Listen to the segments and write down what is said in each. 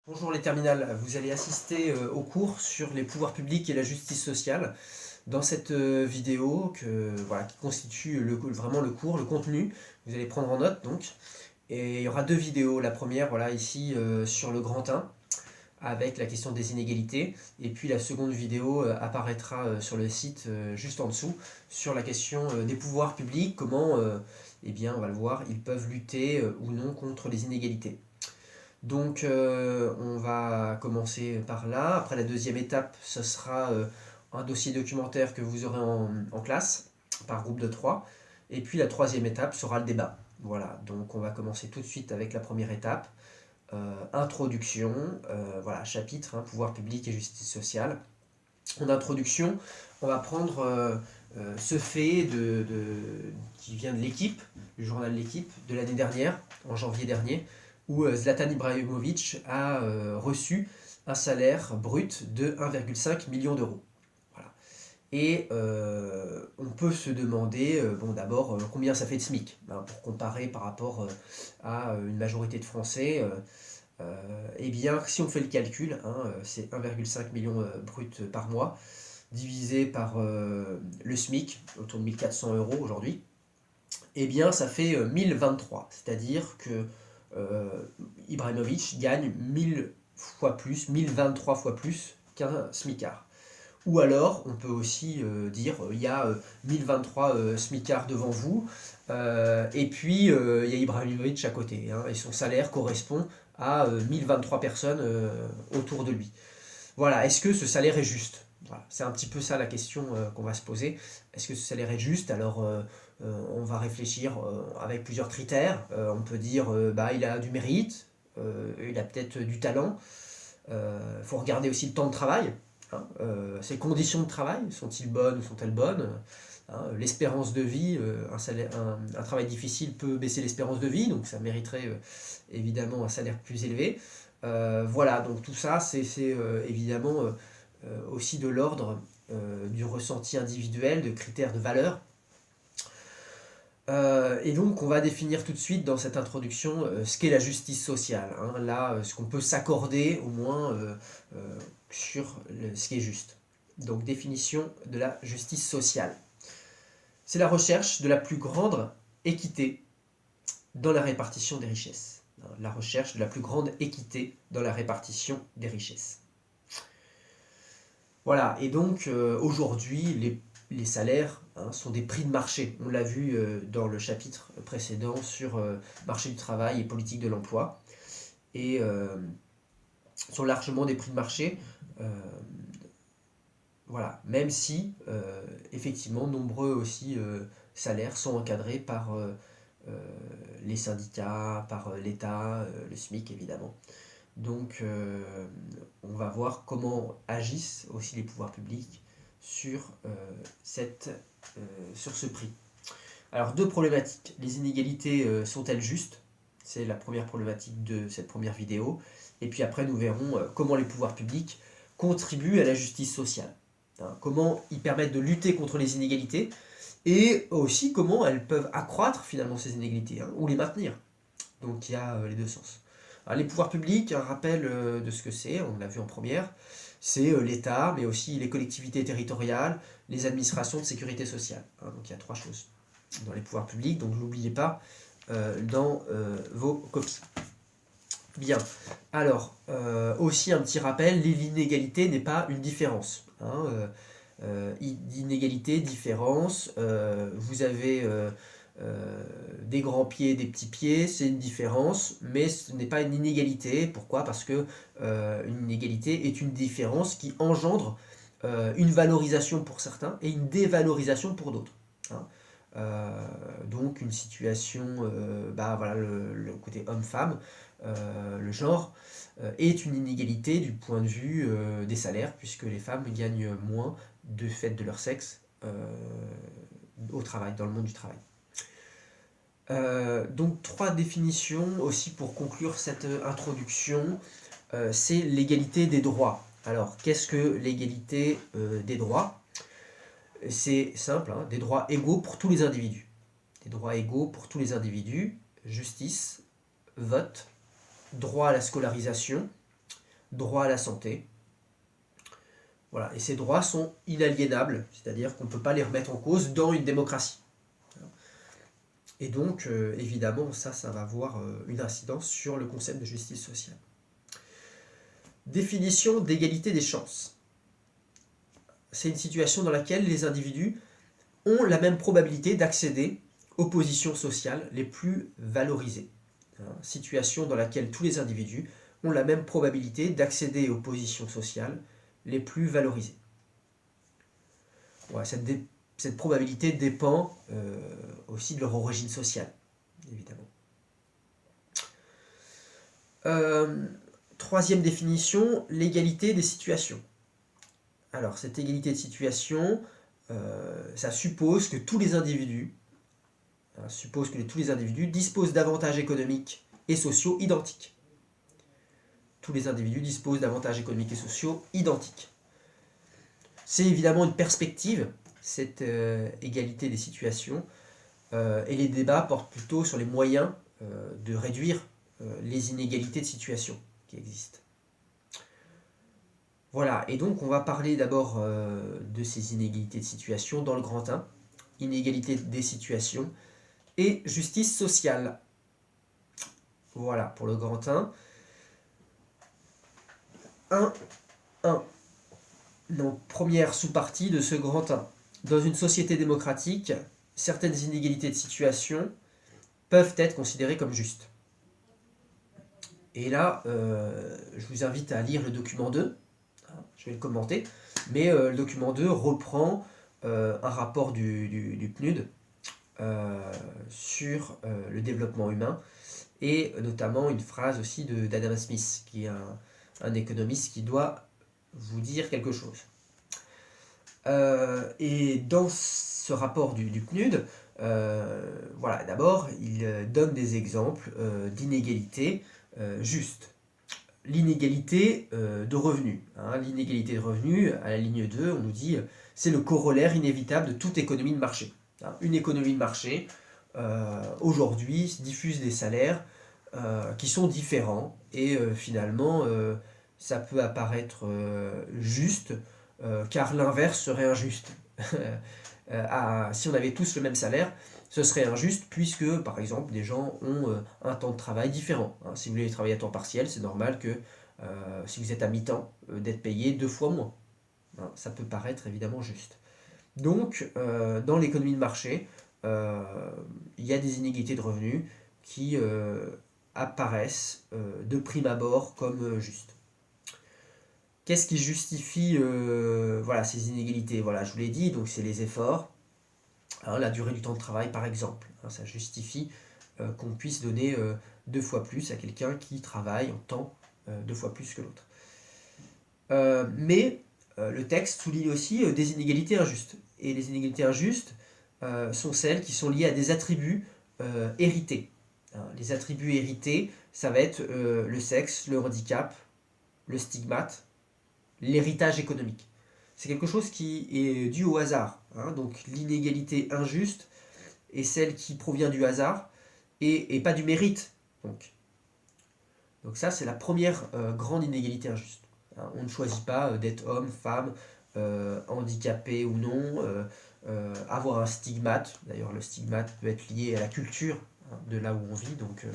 Bonjour les terminales, vous allez assister au cours sur les pouvoirs publics et la justice sociale. Dans cette vidéo qui constitue vraiment le cours, le contenu, vous allez prendre en note donc. Et il y aura deux vidéos. La première, voilà, ici sur le grand 1, avec la question des inégalités. Et puis la seconde vidéo apparaîtra sur le site juste en dessous, sur la question des pouvoirs publics, comment, eh bien, on va le voir, ils peuvent lutter ou non contre les inégalités. Donc on va commencer par là. Après la deuxième étape, ce sera un dossier documentaire que vous aurez en classe, par groupe de 3. Et puis la troisième étape sera le débat. Voilà, donc on va commencer tout de suite avec la première étape. Introduction, voilà, chapitre, pouvoir public et justice sociale. En introduction, on va prendre ce fait qui vient de l'équipe, du journal de l'équipe, de l'année dernière, en janvier dernier, où Zlatan Ibrahimovic a reçu un salaire brut de 1,5 million d'euros. Voilà. Et on peut se demander, bon d'abord, combien ça fait de SMIC, pour comparer par rapport à une majorité de Français. Eh bien, si on fait le calcul, c'est 1,5 million brut par mois, divisé par le SMIC, autour de 1400 euros aujourd'hui, eh bien ça fait 1023. C'est-à-dire que Ibrahimovic gagne 1000 fois plus, 1023 fois plus qu'un SMICard. Ou alors, on peut aussi dire, il y a 1023 smicards devant vous, et puis il y a Ibrahimovic à côté, et son salaire correspond à 1023 personnes autour de lui. Voilà, est-ce que ce salaire est juste? Voilà, c'est un petit peu ça la question qu'on va se poser. Est-ce que ce salaire est juste? Alors, on va réfléchir avec plusieurs critères. On peut dire, il a du mérite, il a peut-être du talent. Il faut regarder aussi le temps de travail. Ses conditions de travail, sont-ils bonnes ou sont-elles bonnes? L'espérance de vie, un travail difficile peut baisser l'espérance de vie, donc ça mériterait évidemment un salaire plus élevé. Voilà, donc tout ça, c'est évidemment aussi de l'ordre du ressenti individuel, de critères de valeur. Et donc on va définir tout de suite dans cette introduction ce qu'est la justice sociale. Là, ce qu'on peut s'accorder au moins sur ce qui est juste. Donc définition de la justice sociale. C'est la recherche de la plus grande équité dans la répartition des richesses. La recherche de la plus grande équité dans la répartition des richesses. Voilà, et donc aujourd'hui, les salaires sont des prix de marché. On l'a vu dans le chapitre précédent sur marché du travail et politique de l'emploi. Et sont largement des prix de marché. Voilà, même si effectivement nombreux aussi salaires sont encadrés par les syndicats, par l'État, le SMIC évidemment. Donc on va voir comment agissent aussi les pouvoirs publics sur, sur ce prix. Alors deux problématiques. Les inégalités sont-elles justes? C'est la première problématique de cette première vidéo. Et puis après nous verrons comment les pouvoirs publics contribuent à la justice sociale. Comment ils permettent de lutter contre les inégalités et aussi comment elles peuvent accroître finalement ces inégalités ou les maintenir. Donc il y a les deux sens. Alors, les pouvoirs publics, un rappel de ce que c'est, on l'a vu en première, c'est l'État, mais aussi les collectivités territoriales, les administrations de sécurité sociale. Donc il y a trois choses dans les pouvoirs publics, donc n'oubliez pas dans vos copies. Bien, alors aussi un petit rappel, l'inégalité n'est pas une différence. Inégalité, différence, vous avez des grands pieds, des petits pieds, c'est une différence, mais ce n'est pas une inégalité. Pourquoi? Parce que une inégalité est une différence qui engendre une valorisation pour certains et une dévalorisation pour d'autres. Donc une situation, voilà, le côté homme-femme, le genre, est une inégalité du point de vue des salaires, puisque les femmes gagnent moins de fait de leur sexe au travail, dans le monde du travail. Donc trois définitions aussi pour conclure cette introduction. C'est l'égalité des droits. Alors qu'est-ce que l'égalité des droits? C'est simple, des droits égaux pour tous les individus. Des droits égaux pour tous les individus, justice, vote, droit à la scolarisation, droit à la santé. Voilà, et ces droits sont inaliénables, c'est-à-dire qu'on ne peut pas les remettre en cause dans une démocratie. Et donc, évidemment, ça va avoir une incidence sur le concept de justice sociale. Définition d'égalité des chances. C'est une situation dans laquelle les individus ont la même probabilité d'accéder aux positions sociales les plus valorisées. Situation dans laquelle tous les individus ont la même probabilité d'accéder aux positions sociales les plus valorisées. Voilà, cette probabilité dépend aussi de leur origine sociale, évidemment. Troisième définition, l'égalité des situations. Alors, cette égalité de situation, ça suppose que tous les individus disposent d'avantages économiques et sociaux identiques. Tous les individus disposent d'avantages économiques et sociaux identiques. C'est évidemment une perspective, cette égalité des situations, et les débats portent plutôt sur les moyens de réduire les inégalités de situation qui existent. Voilà, et donc on va parler d'abord de ces inégalités de situation dans le grand 1, inégalité des situations et justice sociale. Voilà, pour le grand 1. 1. Donc, première sous-partie de ce grand 1. Dans une société démocratique, certaines inégalités de situation peuvent être considérées comme justes. Et là, je vous invite à lire le document 2. Je vais le commenter. Mais le document 2 reprend un rapport du PNUD sur le développement humain et notamment une phrase aussi d'Adam Smith, qui est un économiste qui doit vous dire quelque chose. Et dans ce rapport du PNUD, voilà, d'abord, il donne des exemples d'inégalités justes. L'inégalité de revenus. L'inégalité de revenus, à la ligne 2, on nous dit c'est le corollaire inévitable de toute économie de marché. Une économie de marché, aujourd'hui, diffuse des salaires qui sont différents et finalement, ça peut apparaître juste, car l'inverse serait injuste. Si on avait tous le même salaire, ce serait injuste puisque, par exemple, des gens ont un temps de travail différent. Si vous voulez travailler à temps partiel, c'est normal que si vous êtes à mi-temps, d'être payé 2 fois moins. Ça peut paraître évidemment juste. Donc, dans l'économie de marché, il y a des inégalités de revenus qui apparaissent de prime abord comme justes. Qu'est-ce qui justifie voilà, ces inégalités? Voilà, je vous l'ai dit, donc c'est les efforts, la durée du temps de travail par exemple. Ça justifie qu'on puisse donner 2 fois plus à quelqu'un qui travaille en temps 2 fois plus que l'autre. Mais le texte souligne aussi des inégalités injustes. Et les inégalités injustes sont celles qui sont liées à des attributs hérités. Les attributs hérités, ça va être le sexe, le handicap, le stigmate, l'héritage économique. C'est quelque chose qui est dû au hasard. Donc l'inégalité injuste est celle qui provient du hasard et pas du mérite. Donc ça, c'est la première grande inégalité injuste. On ne choisit pas d'être homme, femme, handicapé ou non, avoir un stigmate. D'ailleurs, le stigmate peut être lié à la culture de là où on vit, donc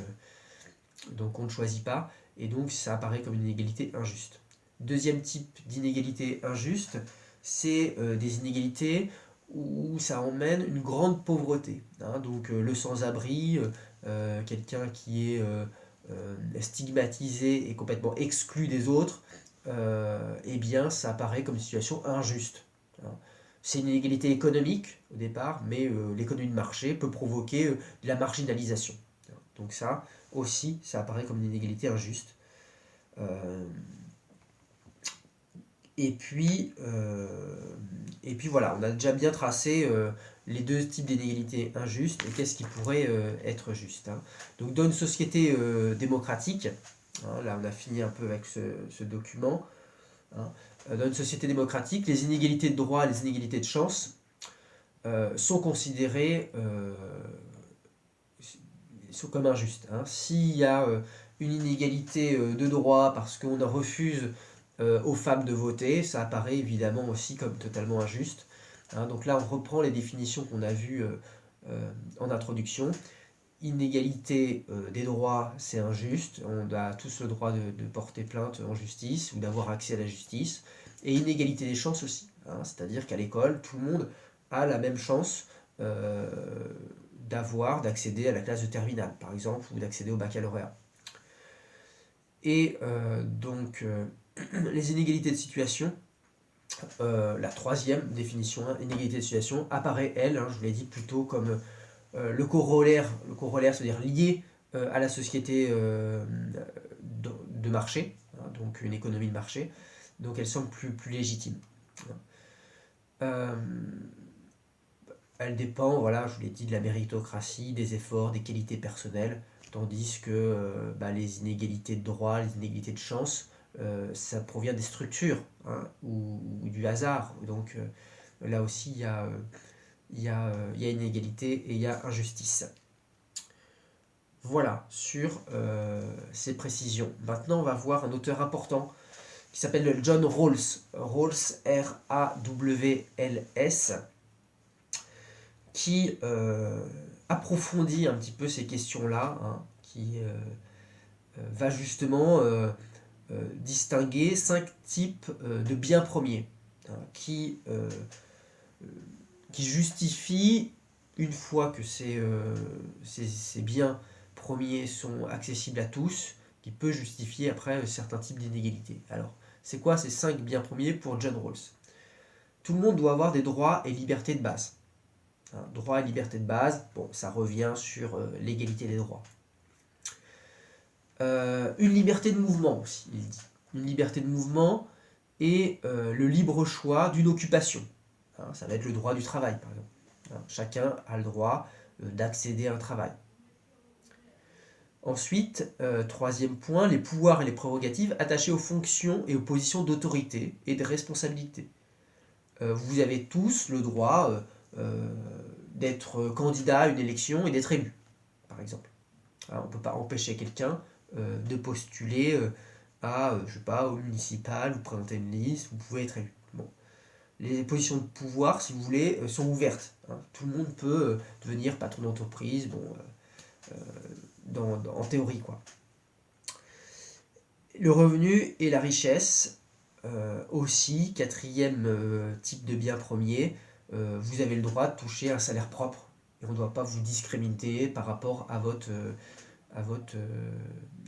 on ne choisit pas, et donc ça apparaît comme une inégalité injuste. Deuxième type d'inégalité injuste, c'est des inégalités où ça emmène une grande pauvreté. Donc le sans-abri, quelqu'un qui est stigmatisé et complètement exclu des autres, eh bien ça apparaît comme une situation injuste. C'est une inégalité économique au départ, mais l'économie de marché peut provoquer de la marginalisation. Donc ça aussi, ça apparaît comme une inégalité injuste. Et puis voilà, on a déjà bien tracé les deux types d'inégalités injustes et qu'est-ce qui pourrait être juste. Donc dans une société démocratique, là on a fini un peu avec ce document, dans une société démocratique, les inégalités de droit et les inégalités de chance sont considérées sont comme injustes. S'il y a une inégalité de droit parce qu'on refuse aux femmes de voter, ça apparaît évidemment aussi comme totalement injuste. Hein, donc là, on reprend les définitions qu'on a vues en introduction. Inégalité des droits, c'est injuste. On a tous le droit de porter plainte en justice ou d'avoir accès à la justice. Et inégalité des chances aussi. Hein, c'est-à-dire qu'à l'école, tout le monde a la même chance d'accéder à la classe de terminale, par exemple, ou d'accéder au baccalauréat. Et les inégalités de situation, la troisième définition, hein, inégalité de situation, apparaît, elle, hein, je vous l'ai dit, plutôt comme le corollaire, c'est-à-dire lié à la société de marché, hein, donc une économie de marché, donc elle semble plus légitime. Elle dépend, voilà, je vous l'ai dit, de la méritocratie, des efforts, des qualités personnelles, tandis que les inégalités de droit, les inégalités de chance, ça provient des structures, hein, ou du hasard. Donc là aussi, il y a inégalité et il y a injustice. Voilà, sur ces précisions. Maintenant, on va voir un auteur important qui s'appelle John Rawls. Rawls, R-A-W-L-S, qui approfondit un petit peu ces questions-là, hein, qui va justement distinguer 5 types de biens premiers, hein, qui justifient, une fois que ces biens premiers sont accessibles à tous, qui peut justifier après certains types d'inégalités. Alors, c'est quoi ces 5 biens premiers pour John Rawls? Tout le monde doit avoir des droits et libertés de base. Hein, droits et libertés de base, bon, ça revient sur l'égalité des droits. Une liberté de mouvement aussi, il dit. Une liberté de mouvement et le libre choix d'une occupation. Hein, ça va être le droit du travail, par exemple. Hein, chacun a le droit d'accéder à un travail. Ensuite, troisième point, les pouvoirs et les prérogatives attachés aux fonctions et aux positions d'autorité et de responsabilité. Vous avez tous le droit d'être candidat à une élection et d'être élu, par exemple. Alors, on ne peut pas empêcher quelqu'un de postuler je sais pas, au municipal ou présenter une liste, vous pouvez être élu. Bon. Les positions de pouvoir, si vous voulez, sont ouvertes. Hein. Tout le monde peut devenir patron d'entreprise, en théorie, quoi. Le revenu et la richesse, aussi, quatrième type de bien premier, vous avez le droit de toucher un salaire propre. Et on ne doit pas vous discriminer par rapport à votre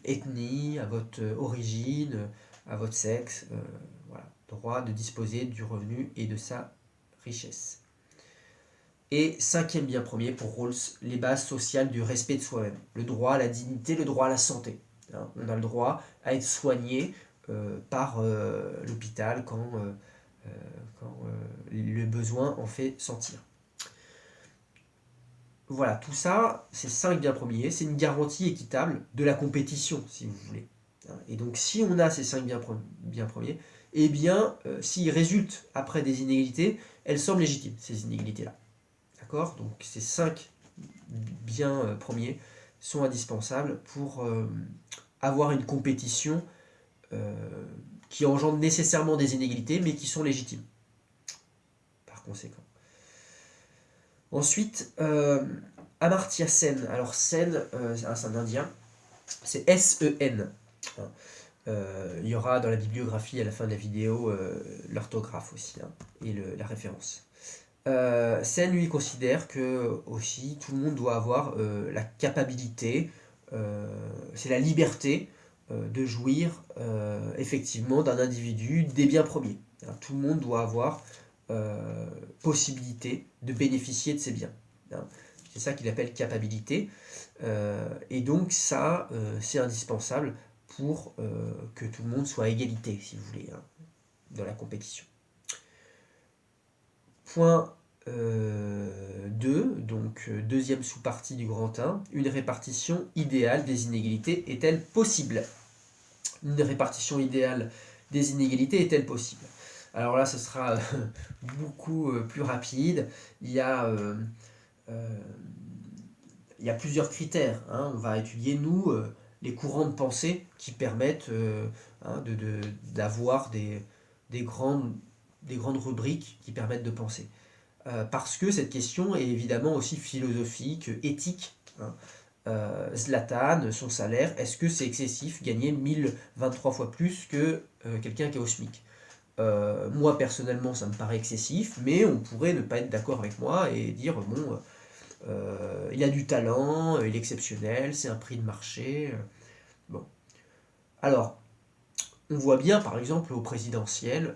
ethnie, à votre origine, à votre sexe. Voilà. Droit de disposer du revenu et de sa richesse. Et cinquième bien premier pour Rawls, les bases sociales du respect de soi-même. Le droit à la dignité, le droit à la santé. Hein, on a le droit à être soigné par l'hôpital quand le besoin en fait sentir. Voilà, tout ça, ces 5 biens premiers, c'est une garantie équitable de la compétition, si vous voulez. Et donc, si on a ces 5 biens premiers, eh bien, s'il résulte après des inégalités, elles semblent légitimes, ces inégalités-là. D'accord? Donc, ces 5 biens premiers sont indispensables pour avoir une compétition qui engendre nécessairement des inégalités, mais qui sont légitimes, par conséquent. Ensuite, Amartya Sen. Alors Sen, c'est un indien, c'est S-E-N. Il y aura dans la bibliographie à la fin de la vidéo l'orthographe aussi, hein, et la référence. Sen, lui, considère que aussi tout le monde doit avoir la capacité, c'est la liberté de jouir effectivement d'un individu des biens premiers. Hein, tout le monde doit avoir possibilité de bénéficier de ces biens. Hein. C'est ça qu'il appelle capacité. Et donc ça, c'est indispensable pour que tout le monde soit à égalité, si vous voulez, hein, dans la compétition. Point 2, donc deuxième sous-partie du grand 1, une répartition idéale des inégalités est-elle possible? Une répartition idéale des inégalités est-elle possible? Alors là, ce sera beaucoup plus rapide. Il y a plusieurs critères. Hein. On va étudier, nous, les courants de pensée qui permettent d'avoir des grandes rubriques qui permettent de penser. Parce que cette question est évidemment aussi philosophique, éthique. Hein. Zlatan, son salaire, est-ce que c'est excessif, gagner 1023 fois plus que quelqu'un qui est au SMIC? Moi personnellement ça me paraît excessif, mais on pourrait ne pas être d'accord avec moi et dire bon, il a du talent, il est exceptionnel, c'est un prix de marché. Bon. Alors, on voit bien, par exemple, au présidentiel,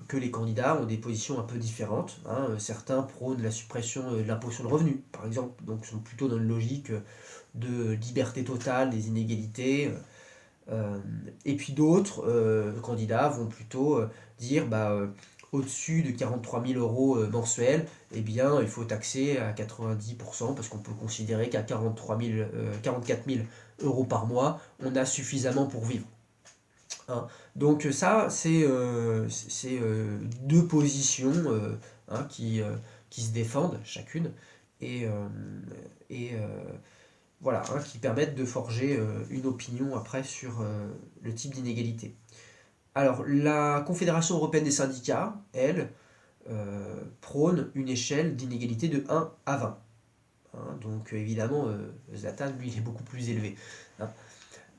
que les candidats ont des positions un peu différentes. Hein. Certains prônent la suppression de l'impôt sur le revenu, par exemple, donc sont plutôt dans une logique de liberté totale des inégalités. Et puis d'autres candidats vont plutôt dire au-dessus de 43 000 euros mensuels, eh bien, il faut taxer à 90% parce qu'on peut considérer qu'à 44 000 euros par mois, on a suffisamment pour vivre. Hein. Donc ça, c'est deux positions qui se défendent chacune et, euh, et voilà, hein, qui permettent de forger une opinion après sur le type d'inégalité. Alors, la Confédération européenne des syndicats, elle, prône une échelle d'inégalité de 1 à 20. Hein, donc, évidemment, Zlatan, lui, il est beaucoup plus élevé. Hein.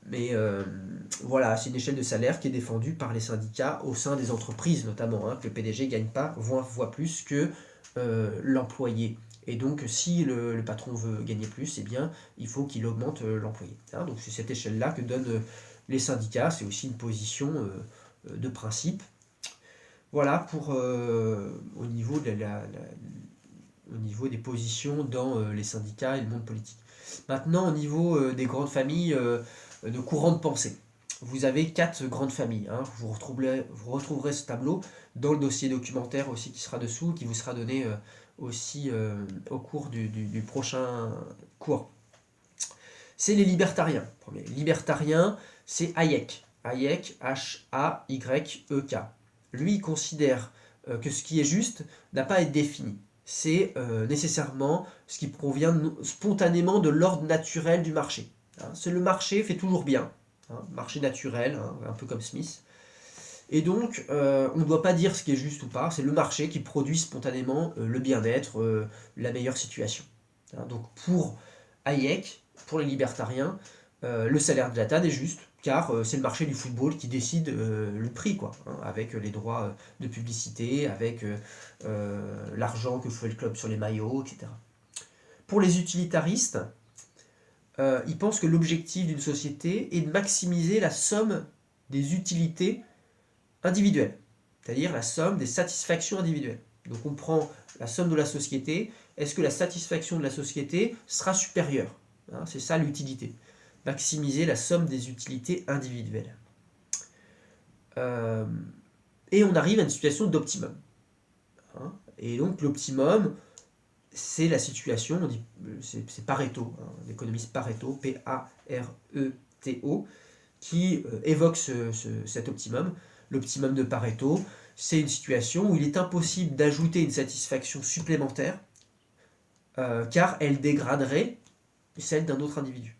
Mais voilà, c'est une échelle de salaire qui est défendue par les syndicats au sein des entreprises, notamment, hein, que le PDG ne gagne pas voire plus que l'employé. Et donc, si le patron veut gagner plus, eh bien, il faut qu'il augmente l'employé. Hein, donc, c'est cette échelle-là que donnent les syndicats. C'est aussi une position de principe. Voilà pour au niveau au niveau des positions dans les syndicats et le monde politique. Maintenant, au niveau des grandes familles de courants de pensée. Vous avez 4 grandes familles. Hein. Vous retrouverez ce tableau dans le dossier documentaire aussi qui sera dessous, qui vous sera donné aussi au cours du prochain cours. C'est les libertariens. Premier. Libertarien, c'est Hayek. Hayek, H-A-Y-E-K. Lui, il considère que ce qui est juste n'a pas à être défini. C'est nécessairement ce qui provient spontanément de l'ordre naturel du marché. Hein, le marché fait toujours bien. Hein, marché naturel, hein, un peu comme Smith. Et donc, on ne doit pas dire ce qui est juste ou pas, c'est le marché qui produit spontanément le bien-être, la meilleure situation. Hein, donc pour Hayek, pour les libertariens, le salaire de Zlatan est juste, car c'est le marché du football qui décide le prix, quoi, hein, avec les droits de publicité, avec l'argent que fait le club sur les maillots, etc. Pour les utilitaristes, ils pensent que l'objectif d'une société est de maximiser la somme des utilités individuelles, c'est-à-dire la somme des satisfactions individuelles. Donc on prend la somme de la société, est-ce que la satisfaction de la société sera supérieure? Hein, c'est ça l'utilité. Maximiser la somme des utilités individuelles. Et on arrive à une situation d'optimum. Hein, et donc l'optimum, c'est la situation, on dit, c'est Pareto, hein, l'économiste Pareto, P-A-R-E-T-O, qui évoque cet optimum. L'optimum de Pareto, c'est une situation où il est impossible d'ajouter une satisfaction supplémentaire, car elle dégraderait celle d'un autre individu.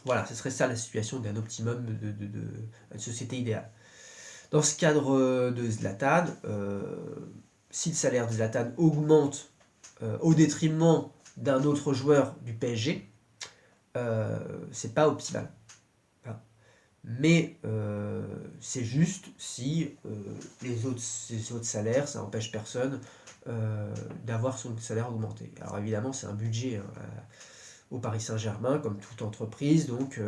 Voilà, ce serait ça la situation d'un optimum d'une société idéale. Dans ce cadre de Zlatan, si le salaire de Zlatan augmente au détriment d'un autre joueur du PSG, c'est pas optimal. Hein. Mais c'est juste si ces autres salaires, ça n'empêche personne d'avoir son salaire augmenté. Alors évidemment, c'est un budget hein, au Paris Saint-Germain, comme toute entreprise, donc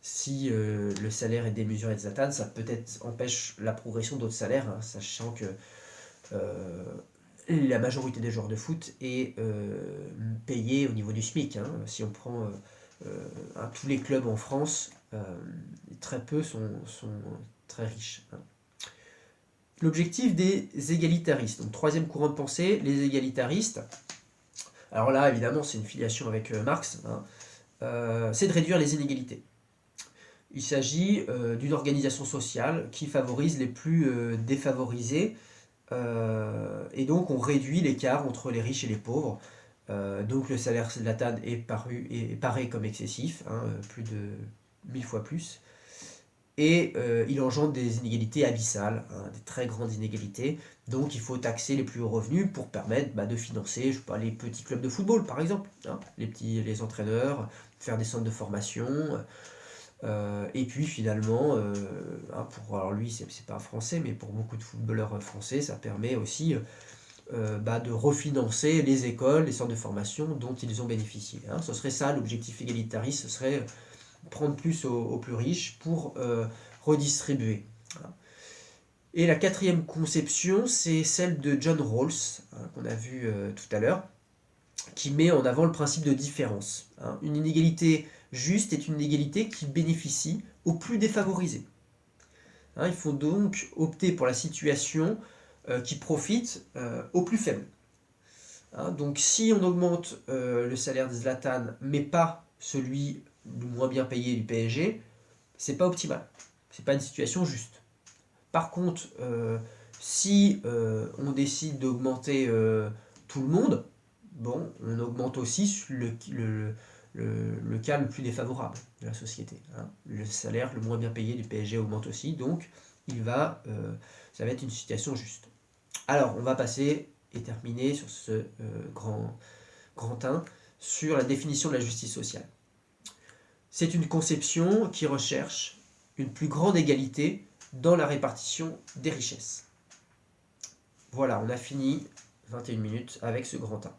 si le salaire est démesuré de Zlatan, ça peut-être empêche la progression d'autres salaires, hein, sachant que la majorité des joueurs de foot est payée au niveau du SMIC. Hein. Si on prend tous les clubs en France, très peu sont très riches. Hein. L'objectif des égalitaristes. Donc troisième courant de pensée, les égalitaristes. Alors là, évidemment, c'est une filiation avec Marx. Hein. C'est de réduire les inégalités. Il s'agit d'une organisation sociale qui favorise les plus défavorisés. Et donc on réduit l'écart entre les riches et les pauvres. Donc le salaire Zlatan est paré comme excessif, hein, plus de 1000 fois plus. Et il engendre des inégalités abyssales, hein, des très grandes inégalités. Donc il faut taxer les plus hauts revenus pour permettre de financer, je sais pas, les petits clubs de football par exemple, hein, les entraîneurs, faire des centres de formation. Et puis finalement, alors lui c'est pas français, mais pour beaucoup de footballeurs français, ça permet aussi de refinancer les écoles, les centres de formation dont ils ont bénéficié. Hein. Ce serait ça l'objectif égalitariste, ce serait prendre plus aux plus riches pour redistribuer. Voilà. Et la quatrième conception, c'est celle de John Rawls, hein, qu'on a vu tout à l'heure, qui met en avant le principe de différence. Hein. Une inégalité juste est une inégalité qui bénéficie aux plus défavorisés. Hein, il faut donc opter pour la situation qui profite aux plus faibles. Hein, donc si on augmente le salaire de Zlatan, mais pas celui le moins bien payé du PSG, c'est pas optimal. C'est pas une situation juste. Par contre, si on décide d'augmenter tout le monde, bon, on augmente aussi le cas le plus défavorable de la société. Hein. Le salaire le moins bien payé du PSG augmente aussi, donc ça va être une situation juste. Alors, on va passer et terminer sur ce grand 1 sur la définition de la justice sociale. C'est une conception qui recherche une plus grande égalité dans la répartition des richesses. Voilà, on a fini 21 minutes avec ce grand 1.